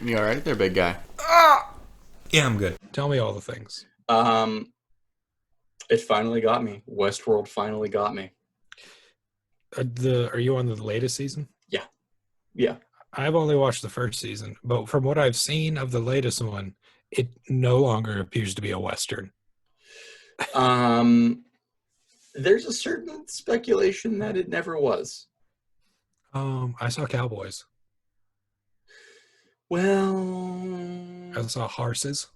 You all right there, big guy? Yeah, I'm good. Tell me all the things. Um, it finally got me. Westworld finally got me. Are you on the latest season? Yeah, yeah. I've only watched the first season, but from what I've seen of the latest one, it no longer appears to be a Western. Um, there's a certain speculation that it never was. I saw cowboys. I Well, saw horses.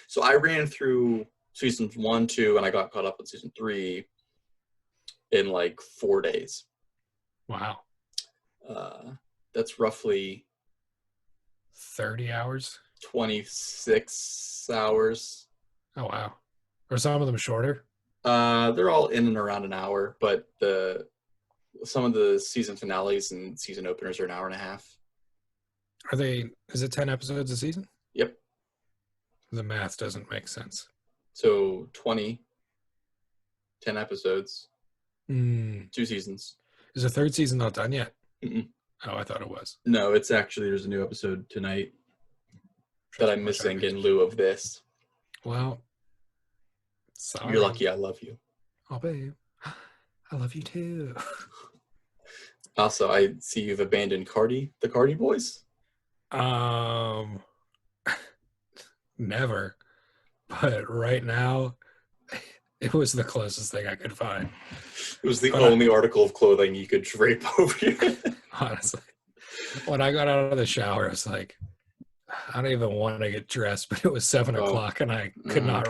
so I ran through seasons one, two, and I got caught up with season three in like 4 days. Wow, Uh, that's roughly 30 hours. 26 hours. Oh wow. Are some of them shorter? They're all in and around an hour, but the some of the season finales and season openers are an hour and a half. Are they? Is it 10 episodes a season? Yep. The math doesn't make sense. So 20, 10 episodes, Hmm. 2 seasons. Is the third season not done yet? Mm-mm. Oh, I thought it was. No, it's actually, there's a new episode tonight that Just I'm watch out. missing in lieu of this. Well, You're sorry. lucky I love you. Oh, babe. I love you too. Also, I see you've abandoned the Cardi Boys. Um, Never. But right now, it was the closest thing I could find. It was the But only article of clothing you could drape over you. honestly, when I got out of the shower, I was like, I don't even want to get dressed, but it was seven Oh, o'clock and I could mm. not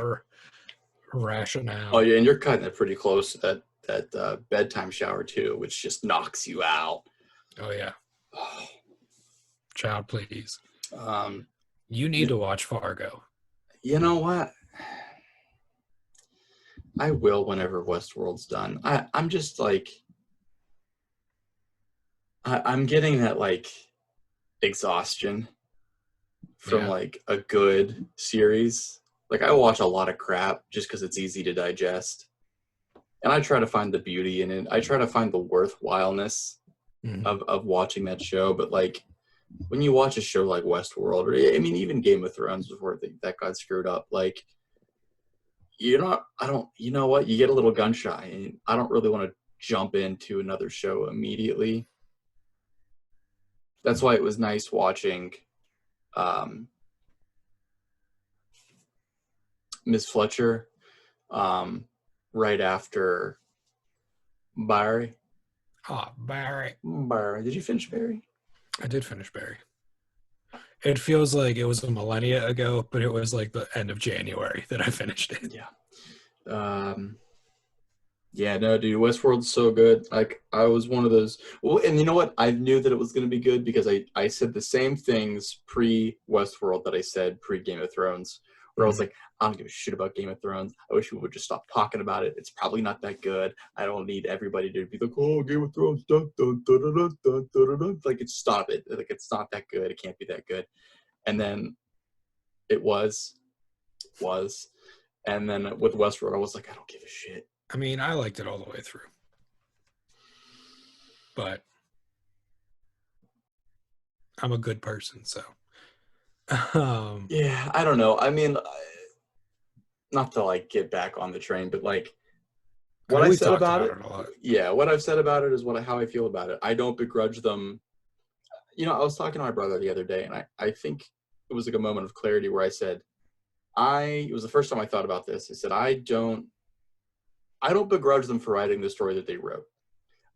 ration Oh out. yeah, and you're cutting it pretty close to that bedtime shower too, which just knocks you out. Oh, yeah. Child, please. Um, You need you, to watch Fargo. you know what? I will whenever Westworld's done. I'm just like I'm getting that like exhaustion from Yeah. like a good series. Like I watch a lot of crap just because it's easy to digest, and I try to find the beauty in it. I try to find the worthwhileness Mhm. of watching that show. But like when you watch a show like Westworld, or I mean even Game of Thrones before that got screwed up, like you're not. I don't. You know what? You get a little gun shy, and I don't really want to jump into another show immediately. That's why it was nice watching um, Ms. Fletcher um, right after Barry. Oh, Barry. Barry. Did you finish Barry? I did finish Barry. It feels like it was a millennia ago, but it was like the end of January that I finished it. Yeah. Um, yeah, no, dude, Westworld's so good. Like, I was one of those. Well, and you know what? I knew that it was going to be good because I said the same things pre Westworld that I said pre Game of Thrones, where I was Mhm. like, I don't give a shit about Game of Thrones. I wish we would just stop talking about it. It's probably not that good. I don't need everybody to be like, oh, Game of Thrones, dun, dun, dun, dun, dun, dun, dun, dun. Like, it's stop it. Like, it's not that good. It can't be that good. And then it was. And then with Westworld, I was like, I don't give a shit. I mean, I liked it all the way through, but I'm a good person, so um, Yeah, I don't know. I mean, not to like get back on the train, but like I what mean, I we said talked about about it, it a lot. yeah, what I've said about it is how I feel about it. I don't begrudge them. You know, I was talking to my brother the other day, and I think it was like a moment of clarity where I said, it was the first time I thought about this. I said, I don't begrudge them for writing the story that they wrote.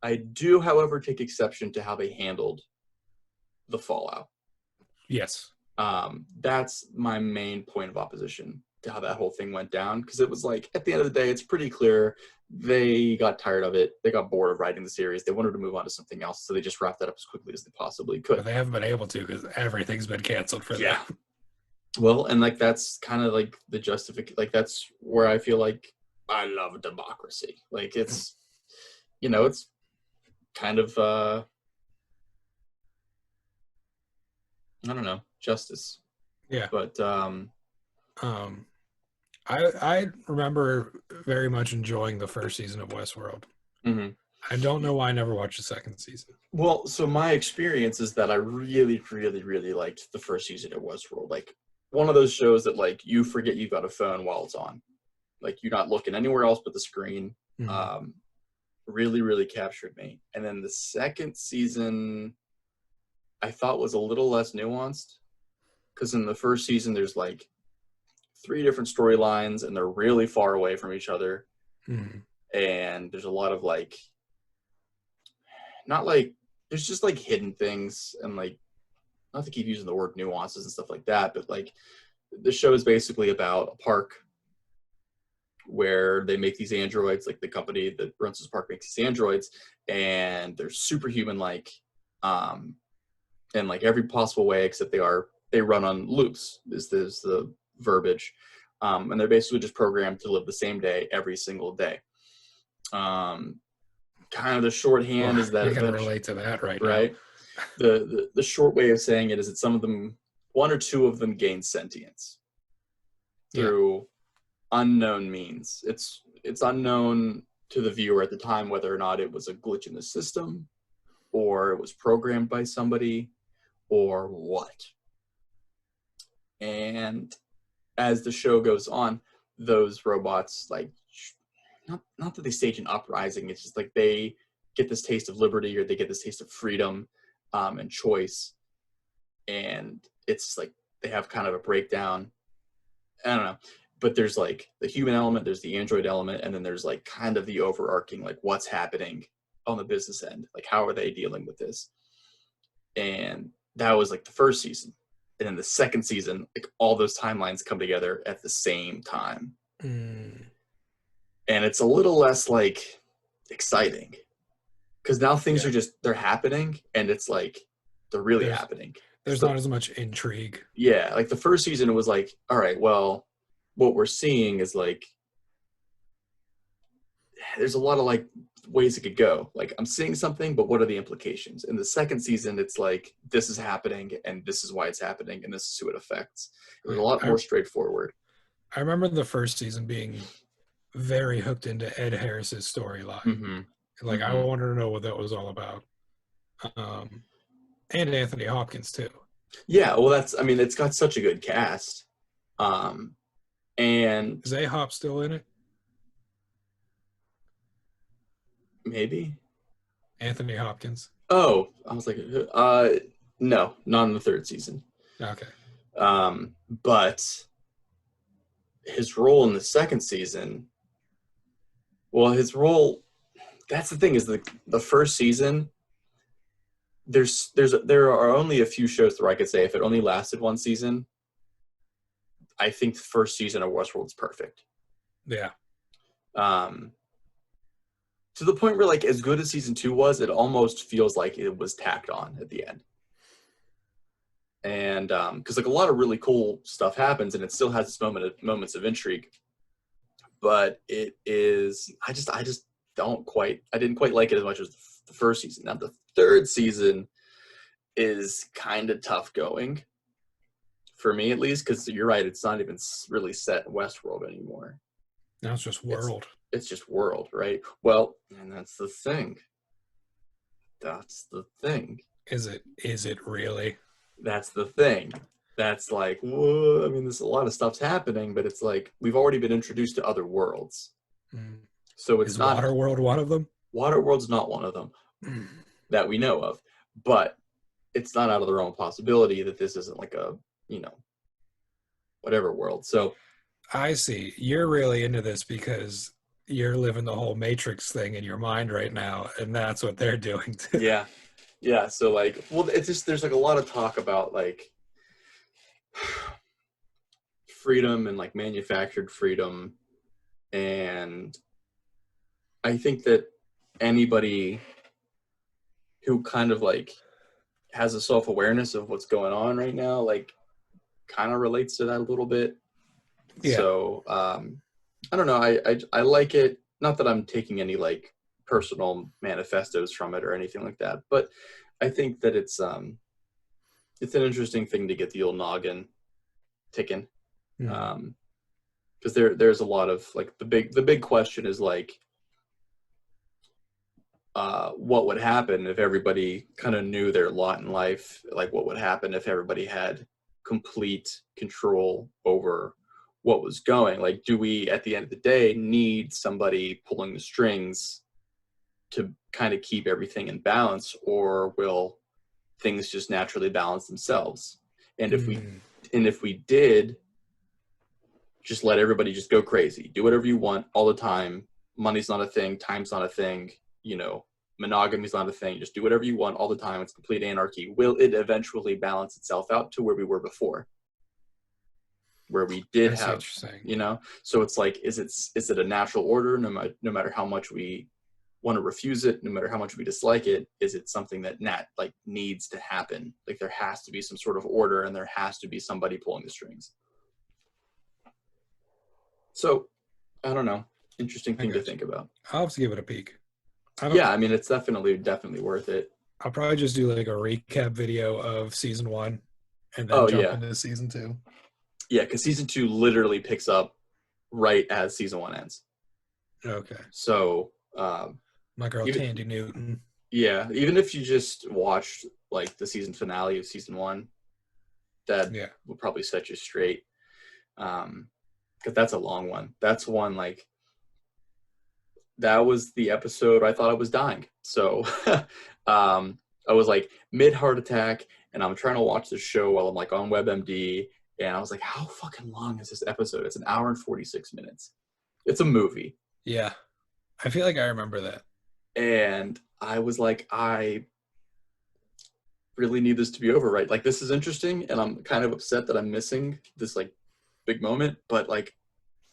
I do, however, take exception to how they handled the fallout. Yes, That's my main point of opposition to how that whole thing went down, because it was like at the end of the day it's pretty clear they got tired of it, they got bored of writing the series, they wanted to move on to something else, so they just wrapped that up as quickly as they possibly could. but they haven't been able to because everything's been canceled for them. Yeah, well, and like that's kind of like the justification, like that's where I feel like I love democracy. Like it's, it's kind of I don't know, justice. Yeah. But Um, I remember very much enjoying the first season of Westworld. mhm. I don't know why I never watched the second season. Well, so my experience is that I really, really, really liked the first season of Westworld. Like one of those shows that like you forget you've got a phone while it's on. Like you're not looking anywhere else but the screen. Mm. Really, really captured me. And then the second season I thought was a little less nuanced because in the first season there's like three different storylines and they're really far away from each other. Mm. And there's a lot of like, not like, there's just like hidden things and like, not to keep using the word nuances and stuff like that, but like the show is basically about a park where they make these androids, like the company that runs this park makes these androids, and they're superhuman like, in like every possible way except they run on loops is the verbiage. And they're basically just programmed to live the same day every single day. Kind of the shorthand Well, is that I can eventually, relate to that right now. right? The short way of saying it is that some of them, one or two of them, gain sentience through unknown means. It's unknown to the viewer at the time whether or not it was a glitch in the system, or it was programmed by somebody, or what. And as the show goes on, those robots like not that they stage an uprising. It's just like they get this taste of liberty or they get this taste of freedom and choice, and it's like they have kind of a breakdown. I don't know, but there's like the human element, there's the android element, and then there's like kind of the overarching like what's happening on the business end, like how are they dealing with this. And that was like the first season, and then the second season, like all those timelines come together at the same time. Mm. And it's a little less like exciting because now things Yeah. are just they're happening and it's like they're really There's happening. there's So not as much intrigue. yeah, like the first season it was like, all right, well, what we're seeing is like there's a lot of like ways it could go. Like I'm seeing something, but what are the implications? In the second season, it's like this is happening and this is why it's happening and this is who it affects. It was a Yeah. lot I more straightforward. I remember the first season being very hooked into Ed Harris's storyline. Mm-hmm. Like I Mm-hmm. wanted to know what that was all about. And Anthony Hopkins too. Yeah, well, that's I mean, it's got such a good cast. Um, and Is A-Hop still in it? maybe. Anthony Hopkins. Oh, I was like, no, not in the third season. Okay. But his role in the second season, well, his role, that's the thing is the first season, there are only a few shows where I could say if it only lasted one season, I think the first season of Westworld is perfect. Yeah. Um, to the point where like as good as season 2 was, it almost feels like it was tacked on at the end. And because like a lot of really cool stuff happens and it still has its moments of intrigue, but it is I just I didn't quite like it as much as the first season. Now the third season is kind of tough going for me, at least, because you're right, it's not even really set in Westworld anymore. Now it's just world. It's just world, right? Well, and that's the thing. Is it really? That's the thing. That's like, whoa, I mean, there's a lot of stuff's happening, but it's like we've already been introduced to other worlds. Mm. So it's Is not Waterworld one of them? Waterworld's not one of them Mm. that we know of, but it's not out of the realm of possibility that this isn't like a, whatever world. So I see. You're really into this because you're living the whole Matrix thing in your mind right now, and that's what they're doing too. yeah. Yeah. So like, well, it's just, there's like a lot of talk about like freedom and like manufactured freedom. And I think that anybody who kind of like has a self-awareness of what's going on right now, like kind of relates to that a little bit. Yeah. So I don't know. I like it. Not that I'm taking any like personal manifestos from it or anything like that, but I think that it's an interesting thing to get the old noggin ticking. Mm. Because there's a lot of like the big question is like what would happen if everybody kind of knew their lot in life, like what would happen if everybody had complete control over what was going. Like, do we at the end of the day need somebody pulling the strings to kind of keep everything in balance, or will things just naturally balance themselves? And if we did just let everybody just go crazy, do whatever you want all the time, money's not a thing, time's not a thing, you know, monogamy's not a thing, just do whatever you want all the time, it's complete anarchy, will it eventually balance itself out to where we were before, where we did have, you know? So it's like, is it a natural order? No matter how much we want to refuse it, no matter how much we dislike it, is it something that needs to happen? Like, there has to be some sort of order, and there has to be somebody pulling the strings. So I don't know, interesting thing to think about. I'll have to give it a peek. Yeah, I mean, it's definitely worth it. I'll probably just do like a recap video of season 1 and then jump into season 2. Yeah, because season 2 literally picks up right as season 1 ends. Okay. So my girl Tandy Newton. Yeah, even if you just watched like the season finale of season 1, that will probably set you straight. Because that's a long one. That's one, like, that was the episode I thought I was dying. So I was like mid heart attack, and I'm trying to watch this show while I'm like on WebMD, and I was like, how fucking long is this episode? It's an hour and 46 minutes. It's a movie. Yeah, I feel like I remember that. And I was like, I really need this to be over, right? Like, this is interesting, and I'm kind of upset that I'm missing this like big moment, but like,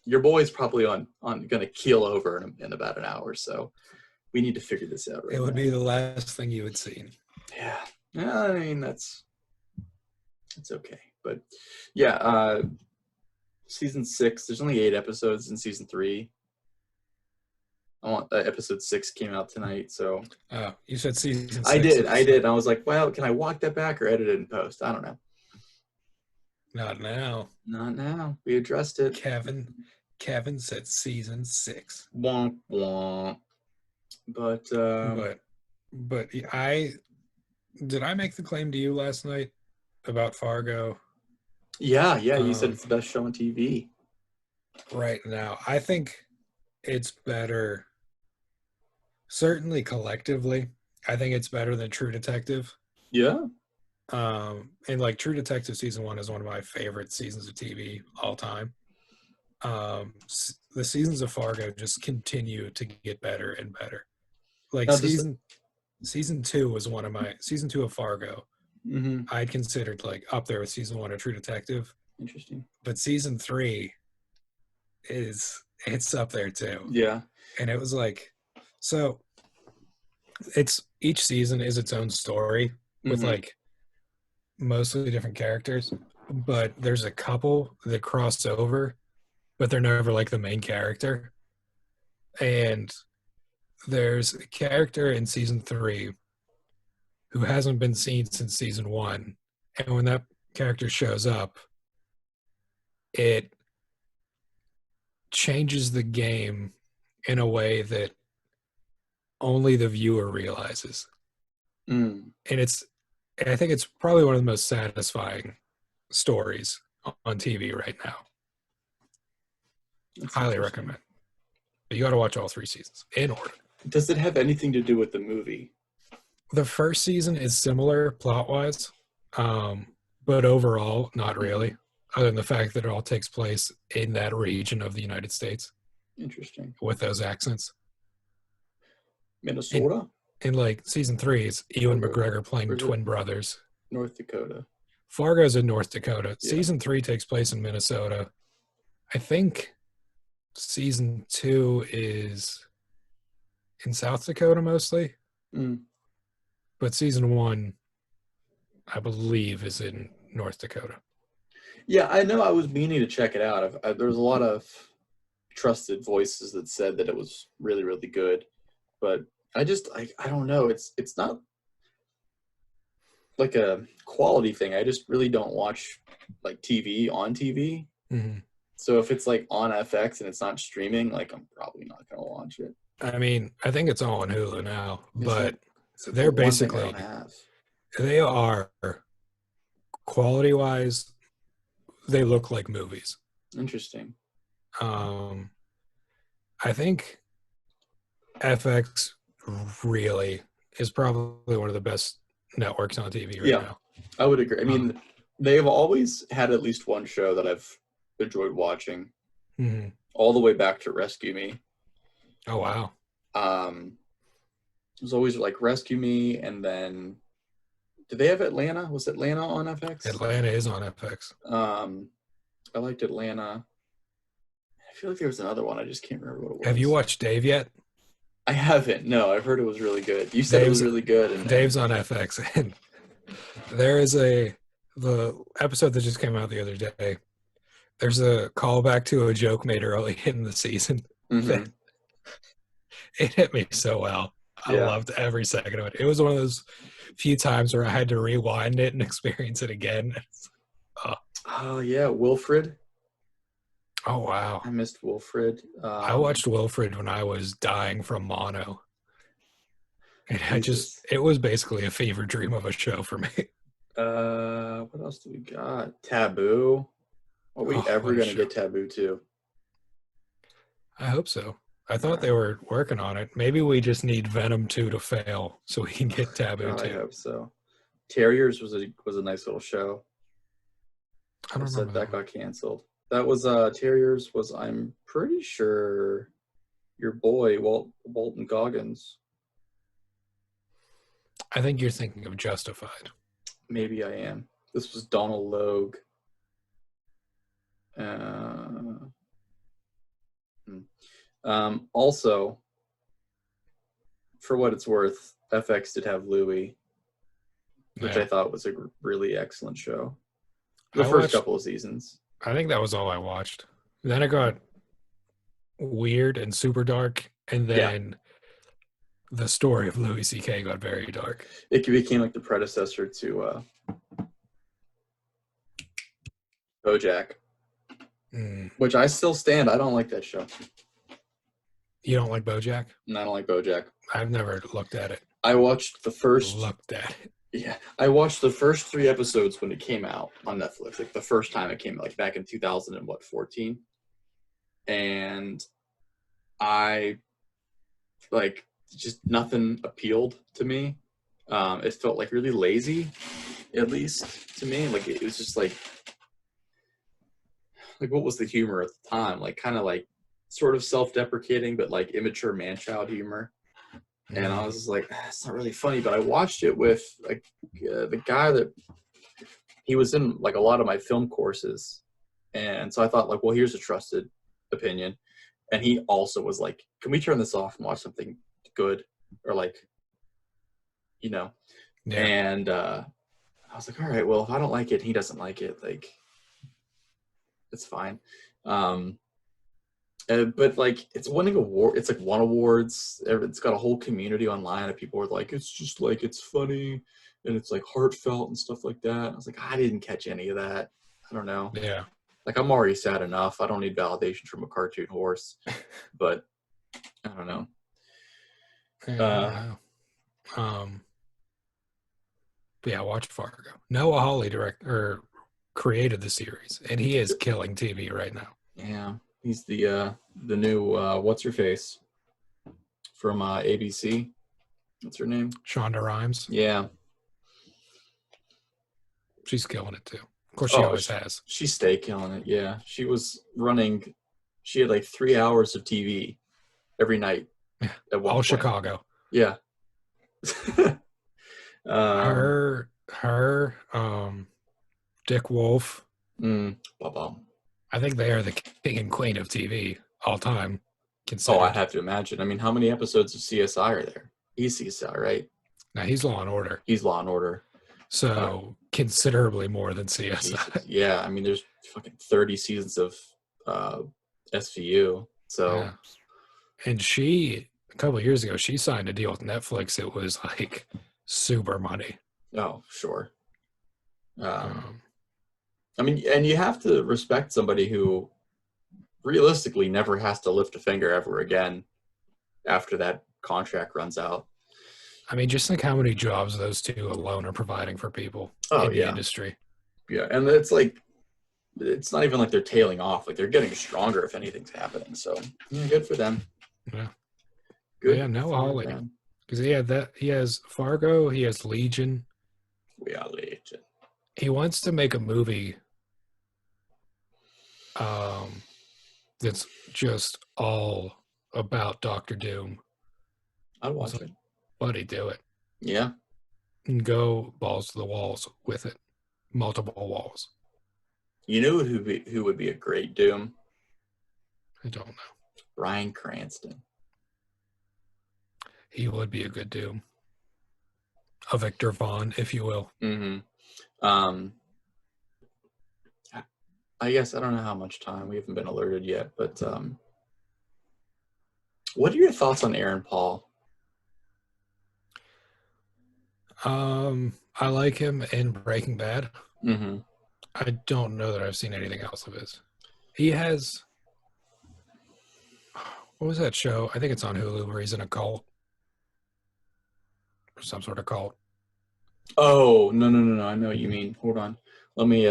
your boy's probably on gonna keel over in about an hour, so we need to figure this out. It would be the last thing you had seen. Yeah, I mean, it's okay, but yeah, season 6. There's only 8 episodes in season 3. Episode 6 came out tonight, so. Oh, you said season 6. I did. I was like, well, can I walk that back or edit it in post? I don't know. Not now. Not now. We addressed it. Kevin said season 6. Womp womp. But did I make the claim to you last night about Fargo? Yeah, you said it's the best show on TV. Right now, I think it's better. Certainly collectively, I think it's better than True Detective. Yeah. And like True Detective season 1 is one of my favorite seasons of TV all time. The seasons of Fargo just continue to get better and better. Like season 2 was one of my season 2 of Fargo. Mm-hmm. I'd considered like up there with season 1 of True Detective. Interesting. But season 3 it's up there too. Yeah. And it was like, so it's each season is its own story with like mostly different characters, but there's a couple that cross over, but they're never like the main character. And there's a character in season 3 who hasn't been seen since season 1. And when that character shows up, it changes the game in a way that only the viewer realizes. And I think it's probably one of the most satisfying stories on TV right now. Highly recommend. But you got to watch all 3 seasons in order. Does it have anything to do with the movie? The first season is similar plot-wise, but overall, not really, other than the fact that it all takes place in that region of the United States. Interesting. With those accents. Minnesota? In like season 3, it's Ewan McGregor playing twin brothers. North Dakota. Fargo's in North Dakota. Yeah. Season 3 takes place in Minnesota. I think season 2 is in South Dakota mostly. But season 1, I believe, is in North Dakota. Yeah, I know. I was meaning to check it out. There was a lot of trusted voices that said that it was really, really good. But I don't know. It's not like a quality thing. I just really don't watch like TV on TV. Mm-hmm. So if it's like on FX and it's not streaming, like I'm probably not going to watch it. I mean, I think it's all on Hulu now, Is but it's like the they're one thing I don't basically have. they are quality wise, they look like movies. Interesting. Um, I think FX really is probably one of the best networks on TV right Yeah, now. I would agree. I Um, mean, they've always had at least one show that I've enjoyed watching, mhm. all the way back to Rescue Me. Oh wow, Um, it was always like Rescue Me, and then did they have Atlanta? Was Atlanta on FX? Atlanta is on FX. Um, I liked Atlanta. I feel like there was another one. I just can't remember what it Have you was. watched Dave yet? I haven't. No, I've heard it was really good. You said it was Dave's really good, and Dave's on FX, and there is the episode that just came out the other day. There's a callback to a joke made early in the season that mm-hmm. it hit me so well. I Yeah. loved every second of it. It was one of those few times where I had to rewind it and experience it again. Oh, Oh yeah, Wilfred. oh wow. I missed Wilfred. I watched Wilfred when I was dying from mono. And Jesus. it was basically a fever dream of a show for me. What else do we got? Taboo. Are we Oh, ever what a gonna show. get Taboo too? I hope so. I thought Uh, they were working on it. Maybe we just need Venom 2 to fail so we can get Taboo God, I 2. hope so. Terriers was a nice little show. I I don't said remember that that one. got canceled. That was Terriers was I'm pretty sure your boy Walton Goggins. I think you're thinking of Justified. Maybe I am. This was Donald Logue. Uh, also, for what it's worth, FX did have Louie, which Yeah. I thought was a really excellent show. The I first watched, couple of seasons. I think that was all I watched. Then it got weird and super dark. And Yeah, then the story of Louis C.K. got very dark. it became like the predecessor to BoJack, Mm. which I still stand. I don't like that show. You don't like BoJack? And I don't like BoJack. I've never looked at it. I watched the first. Looked at it. Yeah, I watched the first 3 episodes when it came out on Netflix. Like the first time it came, like back in 2014, and I like just nothing appealed to me. It felt like really lazy, at least to me. Like it was just like what was the humor at the time? Like kind of like sort of self-deprecating, but like immature man-child humor. And I was just like, it's not really funny. But I watched it with like the guy that he was in like a lot of my film courses, and so I thought like, well, here's a trusted opinion. And he also was like, can we turn this off and watch something good, or like, you know? Yeah. And I was like, all right, well, if I don't like it, he doesn't like it, like, it's fine. Um, but like, it's winning award. It's like won awards. It's got a whole community online of people who are like, it's just like it's funny and it's like heartfelt and stuff like that. I was like, I didn't catch any of that. I don't know. Yeah. Like, I'm already sad enough. I don't need validation from a cartoon horse. But I don't know. Yeah, I don't know. But yeah, watch Fargo. Noah Hawley created the series, and he is killing TV right now. Yeah, he's the new what's her face from ABC. What's her name? Shonda Rhimes, Yeah. she's killing it too. Of course, she always has. She stay killing it. Yeah, she was running. She had like 3 hours of TV every night at one All point. Chicago. Yeah. Her, Dick Wolf. I think they are the king and queen of TV all time. Oh, I have to imagine. I mean, how many episodes of CSI are there? He's CSI, right? Now he's Law and Order. He's Law and Order. So considerably more than CSI. Jesus. Yeah, I mean, there's fucking 30 seasons of SVU. So, yeah. And she, a couple of years ago, she signed a deal with Netflix. It was like super money. oh, sure. I mean, and you have to respect somebody who realistically never has to lift a finger ever again after that contract runs out. I mean, just think how many jobs those two alone are providing for people Oh in the yeah, industry. yeah, and it's like it's not even like they're tailing off. Like they're getting stronger if anything's happening. So yeah, good for them. Yeah. But yeah, Good Noah for Hawley. them. Because he has Fargo, he has Legion. We are legend. He wants to make a movie um, that's just all about Doctor Doom. I'd It's watch like, it. buddy, do it. Yeah. And go balls to the walls with it. Multiple walls. You know who would be a great Doom? I don't know. Bryan Cranston. He would be a good Doom. A Victor Vaughn, if you will. Mm-hmm. I guess I don't know how much time. We haven't been alerted yet, but what are your thoughts on Aaron Paul? I like him in Breaking Bad. Mm-hmm. I don't know that I've seen anything else of his. He has, what was that show? I think it's on Hulu where he's in a cult or some sort of cult. Oh, no. I know what you mean. Hold on. Let me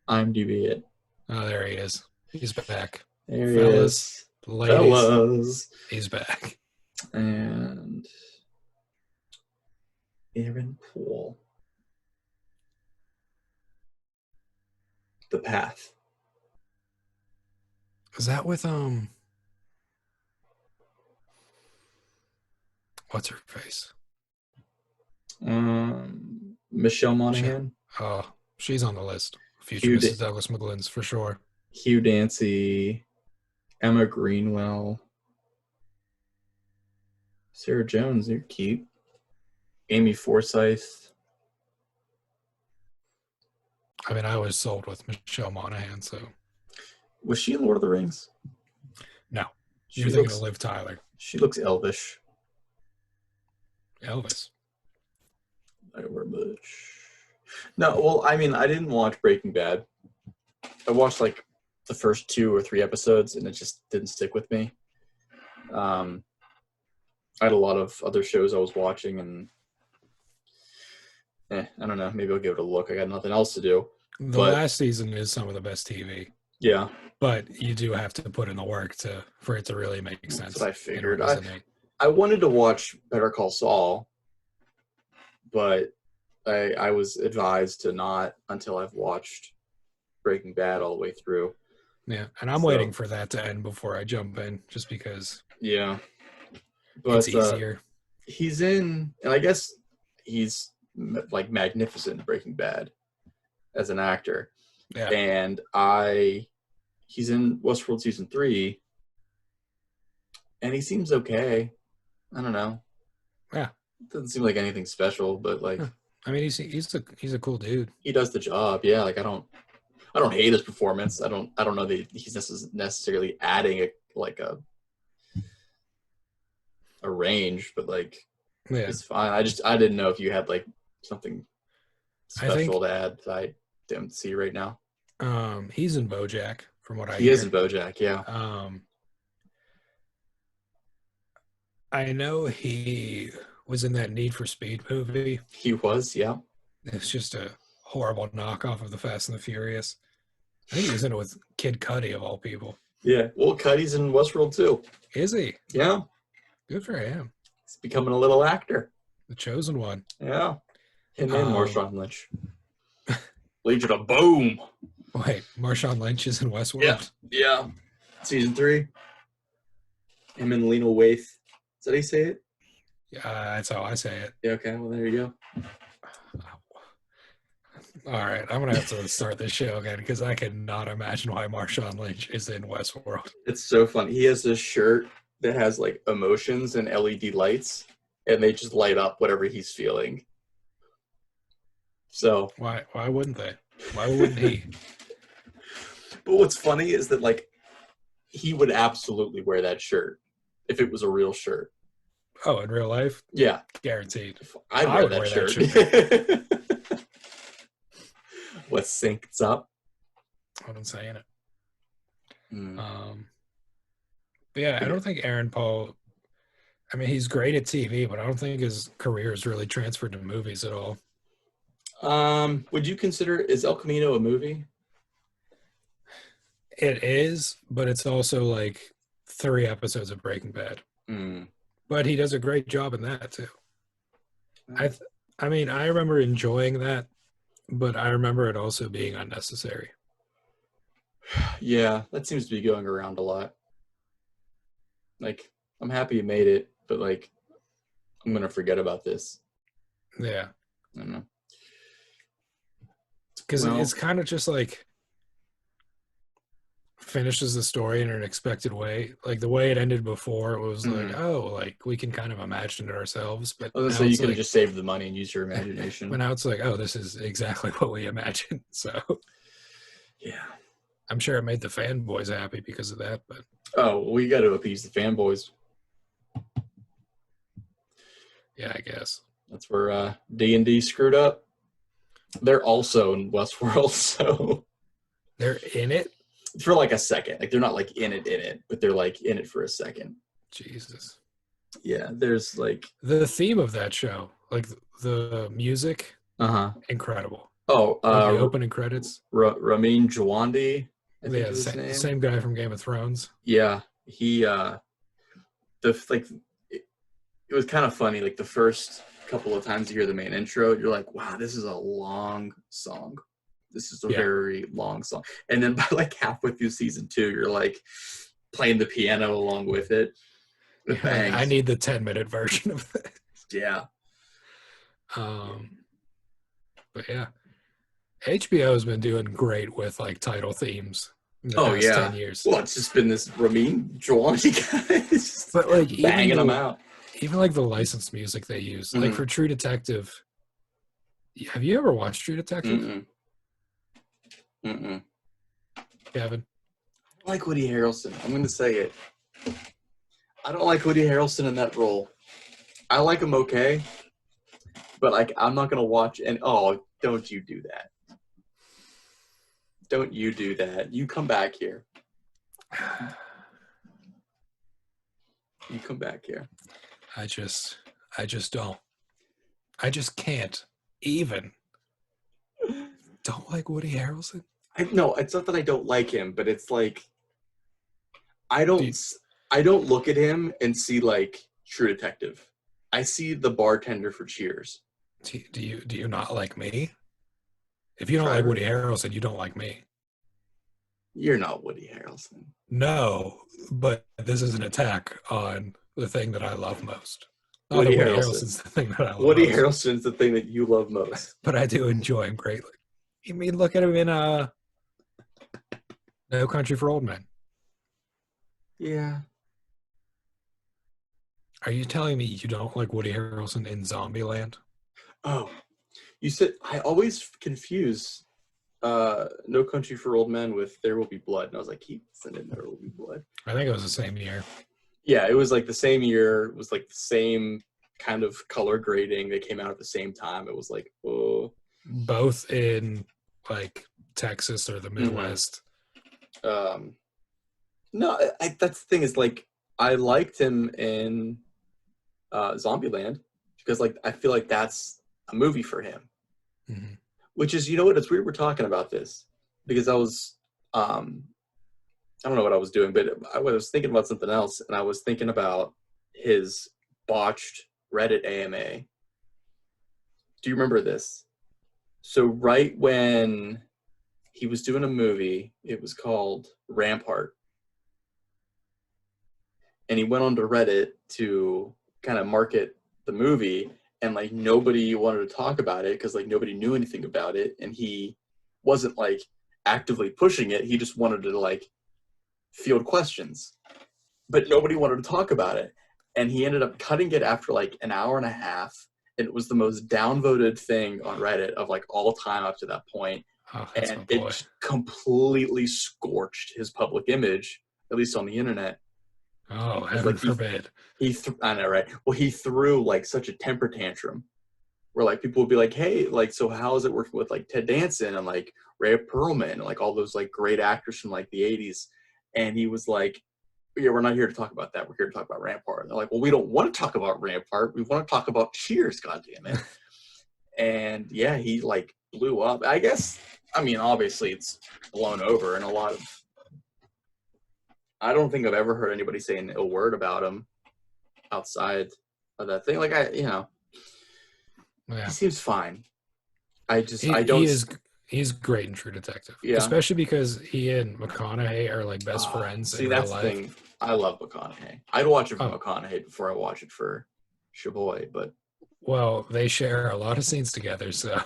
IMDb it. Oh, there he is. He's back. There he Fellas, is. ladies, Fellas. he's back. And Aaron Paul. The Path. Is that with what's her face? Michelle Monaghan. Oh, she's on the list. Future Hugh, Mrs. Douglas McGlynn's for sure. Hugh Dancy, Emma Greenwell, Sarah Jones, you're cute. Amy Forsyth. I mean, I was sold with Michelle Monaghan, so Was she in Lord of the Rings? no. She You're thinking looks, of Liv Tyler. she looks elvish. Elvis. I wear much. No, well, I mean, I didn't watch Breaking Bad. I watched like the first 2 or 3 episodes, and it just didn't stick with me. I had a lot of other shows I was watching, and I don't know. Maybe I'll give it a look. I got nothing else to do. The But last season is some of the best TV, yeah, but you do have to put in the work for it to really make that's sense. what I figured. and resonate. I wanted to watch Better Call Saul, but I was advised to not until I've watched Breaking Bad all the way through. Yeah, and I'm waiting for that to end before I jump in, just because Yeah, but it's easier. he's in, and I guess he's like magnificent in Breaking Bad as an actor. Yeah, And he's in Westworld season 3, and he seems okay. I don't know. yeah. Doesn't seem like anything special, but like I mean, he's a cool dude. he does the job. Yeah, like I don't hate his performance. I don't know that he's necessarily adding a range, but like Yeah, it's fine. I didn't know if you had like something special to add that I don't see right now. he's in BoJack, from what I He hear. is in BoJack, yeah. I know he was in that Need for Speed movie. He was, yeah. It's just a horrible knockoff of the Fast and the Furious. I think he was in it with Kid Cudi, of all people. Yeah. Well, Cuddy's in Westworld too. Is he? Yeah. Good for him. He's becoming a little actor. The chosen one. Yeah. Him and Marshawn Lynch. Legion of Boom. Wait, Marshawn Lynch is in Westworld? Yeah. Yeah. Season 3. Him and Lena Waithe. Is that how you say it? Yeah, that's how I say it. Yeah, okay. Well, there you go. All right, I'm gonna have to start this show again because I cannot imagine why Marshawn Lynch is in Westworld. It's so funny. He has this shirt that has like emotions and LED lights, and they just light up whatever he's feeling. So Why wouldn't they? Why wouldn't he? But what's funny is that like he would absolutely wear that shirt if it was a real shirt. Oh, in real life? Yeah, Guaranteed. I'd I wear would that wear shirt. that What syncs up? I'm saying it. Mm. But yeah, I don't think Aaron Paul. I mean, he's great at TV, but I don't think his career is really transferred to movies at all. Would you consider is El Camino a movie? It is, but it's also like 3 episodes of Breaking Bad. Mm. But he does a great job in that too. I, th- I mean, I remember enjoying that, but I remember it also being unnecessary. Yeah, that seems to be going around a lot. Like, I'm happy you made it, but like, I'm gonna forget about this. Yeah, I don't know. because Well, it's kind of just like finishes the story in an expected way. Like the way it ended before, it was like, mhm. oh, like we can kind of imagine it ourselves. But I was gonna now say you it's could have like, just saved the money and used your but imagination. now it's like, oh, this is exactly what we imagined. So Yeah. I'm sure it made the fanboys happy because of that. But Oh, we got to appease the fanboys. yeah, I guess That's where D&D screwed up. They're also in Westworld, so they're in it. for like a second. Like they're not like in it, but they're like in it for a second. Jesus, Yeah, there's like the theme of that show, like the music, uh-huh. incredible. Oh, Like the opening credits. Ramin Djawadi, I think Yeah, is his the name. same guy from Game of Thrones. Yeah, he the like it was kind of funny. Like the first couple of times you hear the main intro, you're like, wow, this is a long song. This is a Yeah, very long song. And then by like halfway through season 2, you're like playing the piano along with it. It yeah, like I bangs. need the 10-minute version of that. Yeah. Um, but yeah, HBO has been doing great with like title themes in the Oh past 10 yeah. years. Well, it's just been this Ramin Djawadi guy just But like banging them out. even like the licensed music they use, like Mm-hmm. for True Detective. Have you ever watched True Detective, Mm-mm. Mm-mm. Kevin? I don't like Woody Harrelson. I'm going to say it. I don't like Woody Harrelson in that role. I like him okay, but like I'm not going to watch and oh, don't you do that. Don't you do that. You come back here. You come back here. I just don't. I just can't even. Don't like Woody Harrelson. No, it's not that I don't like him, but it's like I Do don't you, I don't look at him and see like True Detective. I see the bartender for Cheers. do you not like me? If you don't like Trevor, Woody Harrelson, you don't like me. you're not Woody Harrelson. No, but this is an attack on the thing that I love most. Not that Woody Woody Harrelson. Harrelson's the thing that I love Woody most, Harrelson's the thing that you love most. but I do enjoy him greatly. You mean look at him in No Country for Old Men? Yeah. Are you telling me you don't like Woody Harrelson in Zombieland? Oh, you said I always confuse No Country for Old Men with There Will Be Blood, and I was like, keep sending There Will Be Blood. I think it was the same year. Yeah, it was like the same year. It was like the same kind of color grading. They came out at the same time. It was like, oh. Both in like Texas or the Midwest. No, that's the thing is like I liked him in Zombieland because like I feel like that's a movie for him. Mm-hmm. Which is, you know what? It's weird we're talking about this because I was, I don't know what I was doing, but I was thinking about something else, and I was thinking about his botched Reddit AMA. Do you remember this? So right when he was doing a movie, it was called Rampart, and he went onto Reddit to kind of market the movie, and like nobody wanted to talk about it because like nobody knew anything about it, and he wasn't like actively pushing it. He just wanted to like field questions, but nobody wanted to talk about it, and he ended up cutting it after like an hour and a half, and it was the most downvoted thing on Reddit of like all time up to that point, Oh, that's and my boy. it completely scorched his public image, at least on the internet. Oh, It's heaven like forbid. I know, right? Well, he threw like such a temper tantrum where like people would be like, hey, like, so how is it working with like Ted Danson and like Rhea Perlman and like all those like great actors from like the 80s? And he was like, yeah, we're not here to talk about that. We're here to talk about Rampart. And they're like, well, we don't want to talk about Rampart. We want to talk about Cheers, goddammit. And yeah, he like blew up. I guess, I mean, obviously it's blown over, and a lot of, I don't think I've ever heard anybody say an ill word about him outside of that thing. Like, Yeah. he seems fine. I don't. He's great in True Detective. Yeah. Especially because he and McConaughey are like best friends in real that's life. The thing. I love McConaughey. I'd watch it for McConaughey before I watch it for Shaboy, but. Well, they share a lot of scenes together, so.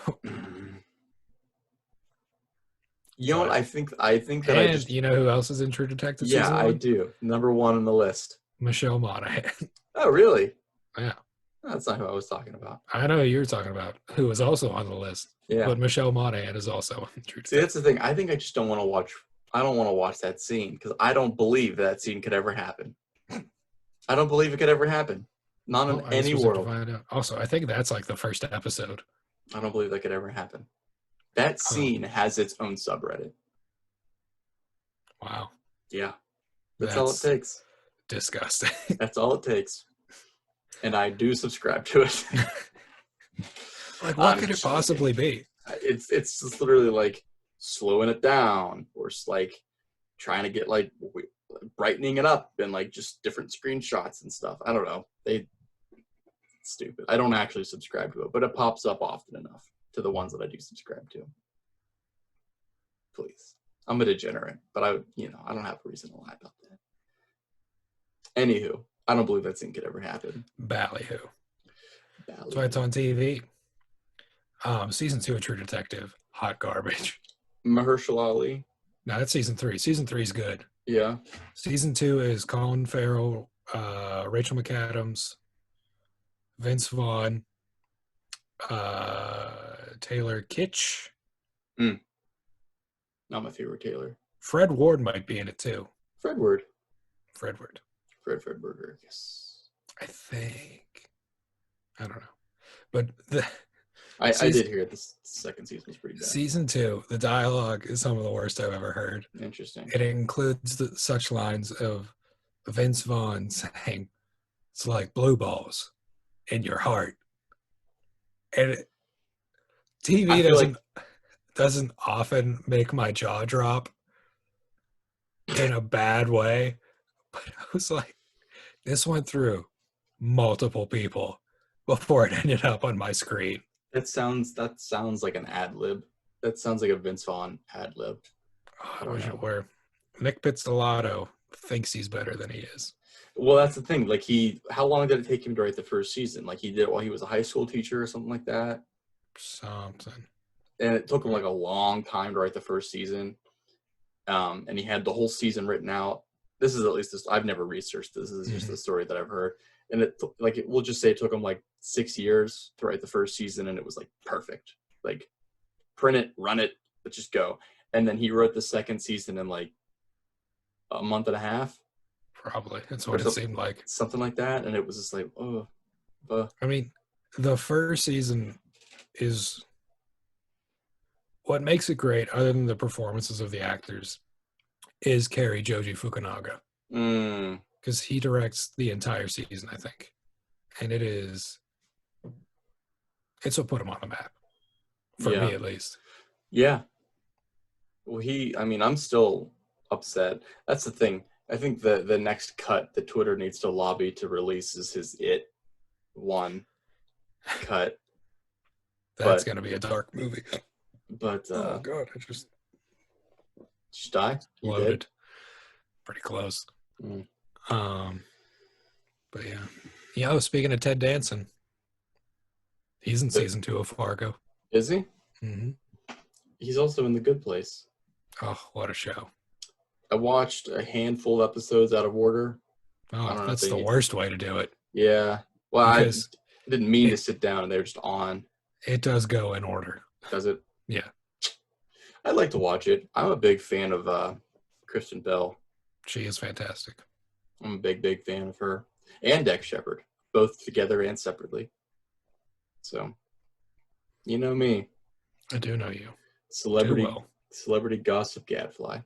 You know what? I think that and you know who else is in True Detective season 1? I do. Number 1 on the list. Michelle Monaghan. Oh, really? Yeah. That's not who I was talking about. I know who you're talking about, who is also on the list. Yeah. But Michelle Monaghan is also on True Detective. See, that's the thing. I think I just don't want to watch. I don't want to watch that scene because I don't believe that scene could ever happen. I don't believe it could ever happen. Not in any world. Also, I think that's like the first episode. I don't believe that could ever happen. That scene has its own subreddit. Wow. Yeah. That's all it takes. Disgusting. That's all it takes. And I do subscribe to it. Like, what could it possibly be? It's just literally like slowing it down, or it's like trying to get like brightening it up and like just different screenshots and stuff. I don't know. It's stupid. I don't actually subscribe to it, but it pops up often enough to the ones that I do subscribe to. Please. I'm a degenerate, but I don't have a reason to lie about that. Anywho, I don't believe that scene could ever happen. Ballyhoo. That's why it's on TV. Season 2 of True Detective, hot garbage. Mahershala Ali. No, that's season 3. Season 3 is good. Yeah. Season 2 is Colin Farrell, Rachel McAdams, Vince Vaughn, Taylor Kitsch. Not my favorite Taylor. Fred Ward might be in it too. Fred Ward. Fred Burger, yes. I think. I don't know. But I did hear the second season was pretty bad. Season 2, the dialogue is some of the worst I've ever heard. Interesting. It includes such lines of Vince Vaughn saying, "It's like blue balls in your heart." And TV doesn't often make my jaw drop in a bad way. But I was like, this went through multiple people before it ended up on my screen. That sounds like an ad lib. That sounds like a Vince Vaughn ad lib. Oh, I wish it were. Nick Pizzolatto thinks he's better than he is. Well, that's the thing. Like how long did it take him to write the first season? Like he did it while he was a high school teacher or something like that. Something. And it took him like a long time to write the first season. And he had the whole season written out. This is at least I've never researched this. This is just the story that I've heard. And we'll just say it took him like 6 years to write the first season, and it was like perfect. Like print it, run it, let's just go. And then he wrote the second season in like a month and a half. Probably. That's what it seemed like. Something like that. And it was just like, I mean, the first season is what makes it great, other than the performances of the actors, is Cary Joji Fukunaga. Because he directs the entire season, I think. And it's what put him on the map. For me, at least. Yeah. Well, I'm still upset. That's the thing. I think the next cut that Twitter needs to lobby to release is his It 1 cut. That's going to be a dark movie. But oh god, I just die. Loaded. Pretty close. But yeah. Speaking of Ted Danson, he's in season 2 of Fargo. Is he? Mm-hmm. He's also in The Good Place. Oh, what a show! I watched a handful of episodes out of order. Oh, that's the worst way to do it. Yeah. Well, I didn't mean to sit down, and they were just on. It does go in order. Does it? Yeah. I'd like to watch it. I'm a big fan of Kristen Bell. She is fantastic. I'm a big fan of her. And Dex Shepard. Both together and separately. So, you know me. I do know you. Celebrity gossip gadfly.